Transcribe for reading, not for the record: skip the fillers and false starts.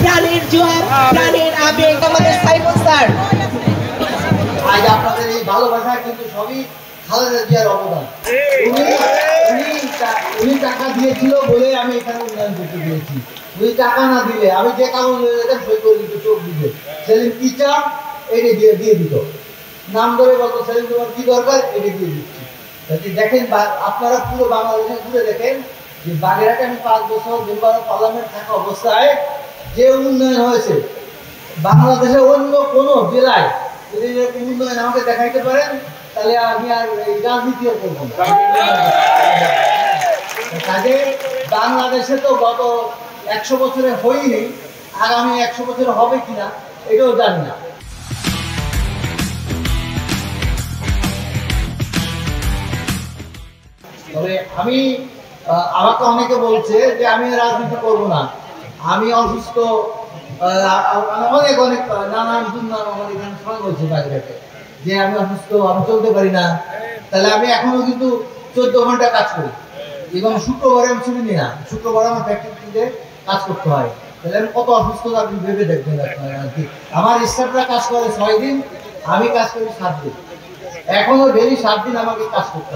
প্রাণের জোয়ার, প্রাণের আবেগ আমাদের সাইমন স্যার। আজ আপনাদের এই ভালোবাসা কিন্তু সবই খালেদা জিয়ার অবদান। উনি টাকা দিয়েছিল বলে আমি এখানে উন্নয়ন করতে দিয়েছি। উনি টাকা না দিলে আমি যে কাগজ সই করে দিত, চোখ দিতে সেলিম কি চান এটা দিয়ে দিত, নাম ধরে বলতো সেলিম তোমার কি দরকার এটা দিয়ে দিচ্ছি। দেখেন আপনারা পুরো বাংলাদেশে ঘুরে দেখেন যে বাগেরহাটে আমি 5 বছর মেম্বার অফ পার্লামেন্ট থাকা অবস্থায় যে উন্নয়ন হয়েছে, বাংলাদেশে অন্য কোনো জেলায় যদি এরকম উন্নয়ন আমাকে দেখাইতে পারেন তাহলে আমি আর এই রাজনীতিও করবো না। কাজে বাংলাদেশে তো গত 100 বছরে হয়নি, আগামী 100 বছরে হবে কিনা এটাও জানি না। তবে আমি আমাকে অনেকে বলছে যে আমি রাজনীতি করব না, আমি অসুস্থ, অনেক অনেক নানান দুর্নাম আমার এখানে সবাই বলছে বাগেরহাটে যে আমি অসুস্থ, আমি চলতে পারি না। তাহলে আমি এখনো কিন্তু 14 ঘন্টা কাজ করি এবং শুক্রবারে আমি ছুটি নিই না, শুক্রবারে আমার ফ্যাক্টরিতে কাজ করতে হয়। তাহলে আমি কত অসুস্থতা আপনি ভেবে দেখবেন আপনারা আর কি। আমার স্টাফরা কাজ করে 6 দিন, আমি কাজ করি 7 দিন, এখনো ডেলি 7 দিন আমাকে কাজ করতে হয়।